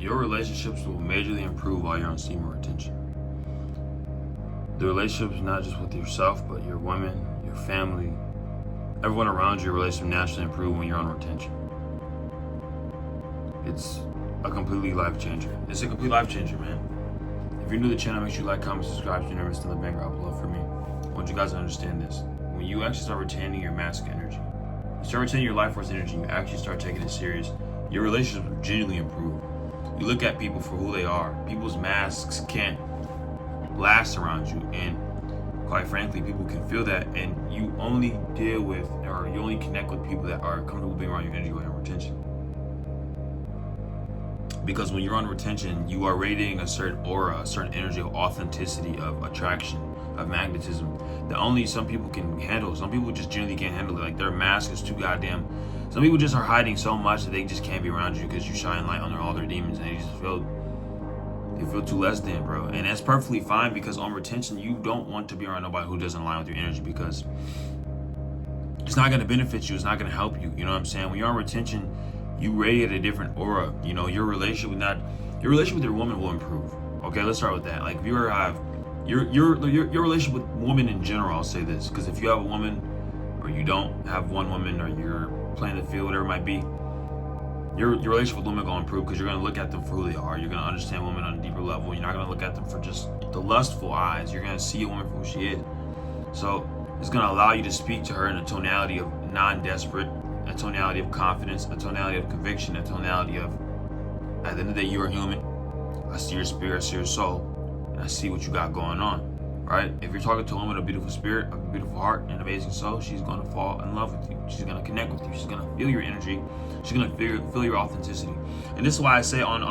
Your relationships will majorly improve while you're on semen retention. The relationship is not just with yourself, but your women, your family, everyone around you. Your relationship naturally improve when you're on retention. It's a completely life changer. It's a complete life changer, man. If you're new to the channel, make sure you like, comment, subscribe. If you're never still a banger upload for me. I want you guys to understand this. When you actually start retaining your masculine energy, you start retaining your life force energy, you actually start taking it serious, your relationship will genuinely improve. You look at people for who they are. People's masks can't last around you, and quite frankly, people can feel that, and you only deal with, or you only connect with people that are comfortable being around your energy while you're on retention. Because when you're on retention, you are radiating a certain aura, a certain energy of authenticity, of attraction, of magnetism that only some people can handle. Some people just generally can't handle it. Like, their mask is too goddamn. Some people just are hiding so much that they just can't be around you because you shine light on all their demons, and they feel too less than, bro. And that's perfectly fine, because on retention, you don't want to be around nobody who doesn't align with your energy, because it's not going to benefit you. It's not going to help you. You know what I'm saying? When you're on retention, you radiate a different aura. You know, your relationship with your woman will improve. Okay, let's start with that. Like, if you ever have your relationship with women in general, I'll say this, because if you have a woman, or you don't have one woman, or you're playing the field, whatever it might be, your relationship with women gonna improve, because you're gonna look at them for who they are. You're gonna understand women on a deeper level. You're not gonna look at them for just the lustful eyes. You're gonna see a woman for who she is. So it's gonna allow you to speak to her in a tonality of non-desperate, a tonality of confidence, a tonality of conviction, a tonality of, at the end of the day, you're a human. I see your spirit, I see your soul, and I see what you got going on, right? If you're talking to a woman with a beautiful spirit, a beautiful heart, and an amazing soul, she's gonna fall in love with you. She's gonna connect with you. She's gonna feel your energy. She's gonna feel your authenticity. And this is why I say on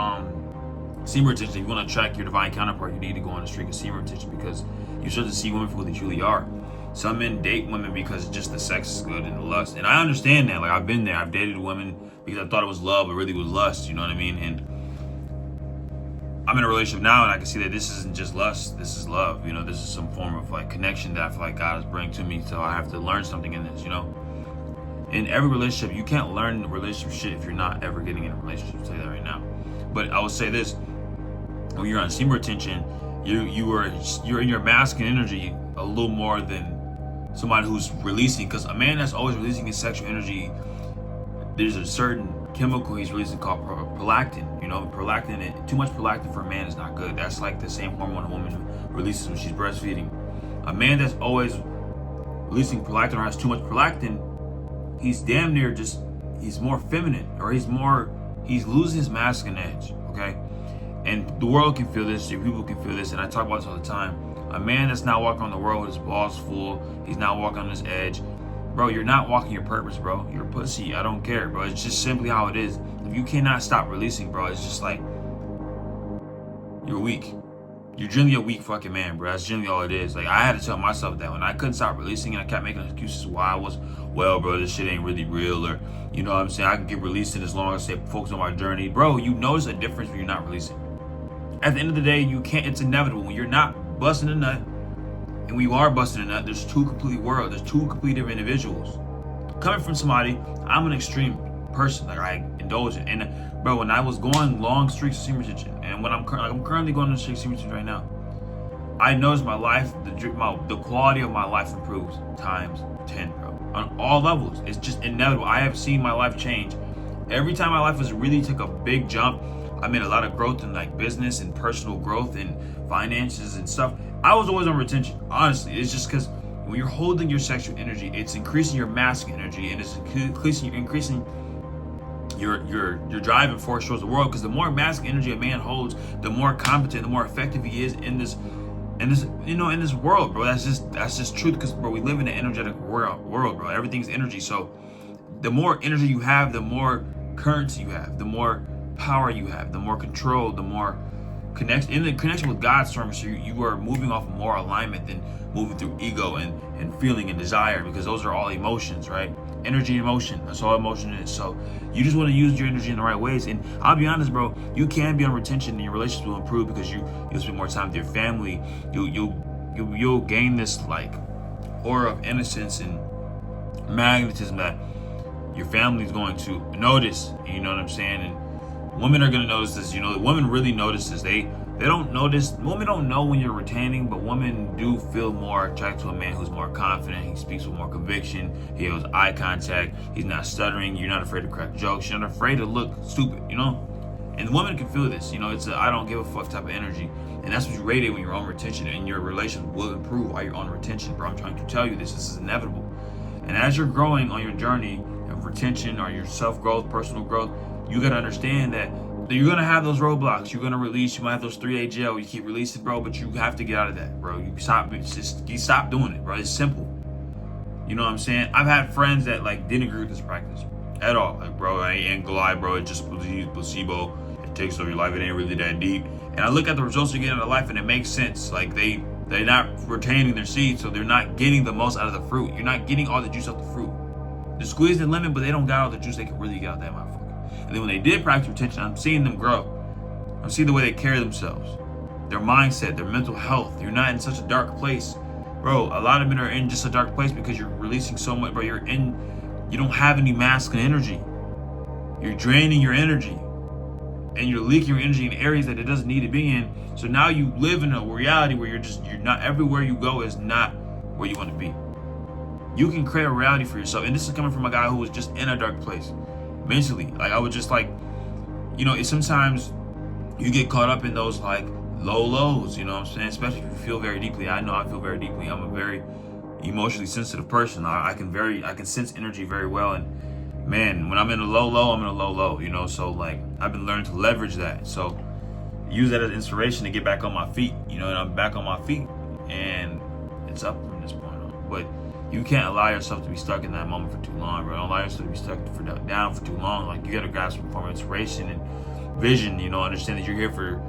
semen retention, if you want to attract your divine counterpart, you need to go on a streak of semen retention, because you start to see women for who they truly are. Some men date women because just the sex is good and the lust. And I understand that. Like, I've been there. I've dated women because I thought it was love, but really was lust. You know what I mean? And I'm in a relationship now, and I can see that this isn't just lust. This is love. You know, this is some form of like connection that I feel like God is bringing to me. So I have to learn something in this, you know? In every relationship, you can't learn relationship shit if you're not ever getting in a relationship. I'll tell you that right now. But I will say this: when you're on semen retention, you're in your masculine energy a little more than somebody who's releasing. Because a man that's always releasing his sexual energy, there's a certain chemical he's releasing called prolactin. You know, prolactin. Too much prolactin for a man is not good. That's like the same hormone a woman releases when she's breastfeeding. A man that's always releasing prolactin or has too much prolactin, he's damn near just, he's more feminine, or he's losing his masculine edge, okay? And the world can feel this, your people can feel this, and I talk about this all the time. A man that's not walking on the world with his balls full, he's not walking on his edge, bro, you're not walking your purpose, bro. You're a pussy. I don't care, bro. It's just simply how it is. If you cannot stop releasing, bro, it's just like, you're weak. You're generally a weak fucking man, bro. That's generally all it is. Like, I had to tell myself that when I couldn't stop releasing, and I kept making excuses why I was, well, bro, this shit ain't really real, or, you know what I'm saying, I can get releasing as long as I focus on my journey. Bro, you notice a difference when you're not releasing. At the end of the day, you can't, it's inevitable. When you're not busting a nut, and when you are busting a nut, there's two completely different individuals. Coming from somebody, I'm an extreme person. Like, I indulge in. And, bro, when I was going long streaks of semen retention, and when I'm currently going on a streak of semen retention right now, I noticed my life, the quality of my life improves times 10, bro. On all levels. It's just inevitable. I have seen my life change. Every time my life has really took a big jump, I made a lot of growth in like business and personal growth and finances and stuff. I was always on retention. Honestly, it's just because when you're holding your sexual energy, it's increasing your masculine energy, and it's increasing your driving force towards the world. Because the more masculine energy a man holds, the more competent, the more effective he is in this world, bro. That's just truth. Because, bro, we live in an energetic world, bro. Everything's energy. So the more energy you have, the more currency you have, the more power you have, the more control, the more connection with God's terms. So you are moving off of more alignment than moving through ego and feeling and desire, because those are all emotions, right? Energy and emotion, that's all emotion is. So you just want to use your energy in the right ways. And I'll be honest, bro, you can be on retention and your relationships will improve, because you'll spend more time with your family. You'll gain this like aura of innocence and magnetism that your family is going to notice. You know what I'm saying? And Women are gonna notice this. You know, women really notice this. They don't notice. Women don't know when you're retaining, but women do feel more attracted to a man who's more confident. He speaks with more conviction. He has eye contact. He's not stuttering. You're not afraid to crack jokes. You're not afraid to look stupid. You know, and women can feel this. You know, it's a I don't give a fuck type of energy, and that's what you radiate when you're on retention, and your relationship will improve while you're on retention. Bro, I'm trying to tell you this. This is inevitable. And as you're growing on your journey of retention or your self-growth, personal growth, you gotta understand that you're gonna have those roadblocks. You're gonna release. You might have those 3-day jail. You keep releasing, bro, but you have to get out of that, bro. You stop doing it, bro. It's simple. You know what I'm saying? I've had friends that like didn't agree with this practice at all. Like, bro, I ain't gonna lie, bro. It just placebo. It takes over your life. It ain't really that deep. And I look at the results you're getting out of life, and it makes sense. Like they're not retaining their seeds, so they're not getting the most out of the fruit. You're not getting all the juice out the fruit. They're squeezing the lemon, but they don't got all the juice they can really get out that motherfucker. And then when they did practice retention, I'm seeing them grow. I'm seeing the way they carry themselves, their mindset, their mental health. You're not in such a dark place. Bro, a lot of men are in just a dark place because you're releasing so much, bro. You don't have any masculine energy. You're draining your energy. And you're leaking your energy in areas that it doesn't need to be in. So now you live in a reality where you're not everywhere you go is not where you want to be. You can create a reality for yourself. And this is coming from a guy who was just in a dark place. Mentally, like I would just like, you know, sometimes you get caught up in those like low lows, you know what I'm saying? Especially if you feel very deeply. I know I feel very deeply. I'm a very emotionally sensitive person. I can sense energy very well. And man, when I'm in a low low, I'm in a low low, you know? So like, I've been learning to leverage that. So use that as inspiration to get back on my feet, you know, and I'm back on my feet and it's up from this point on. But you can't allow yourself to be stuck in that moment for too long, bro. Don't allow yourself to be stuck down for too long. Like, you gotta grasp some form of inspiration and vision, you know, understand that you're here for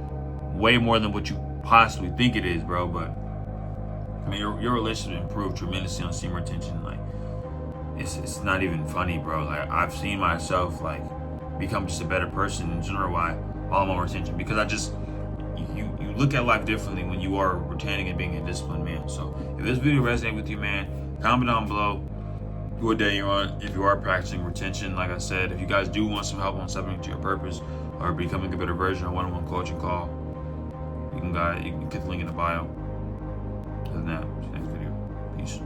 way more than what you possibly think it is, bro. But I mean, your relationship improved tremendously on semen retention. Like, it's not even funny, bro. Like, I've seen myself like become just a better person in general while I'm on retention, because you look at life differently when you are retaining and being a disciplined man. So if this video resonated with you, man, comment down below what day you're on. If you are practicing retention, like I said, if you guys do want some help on stepping into your purpose or becoming a better version of one-on-one coaching call, you can get the link in the bio. Other than that, see you next video. Peace.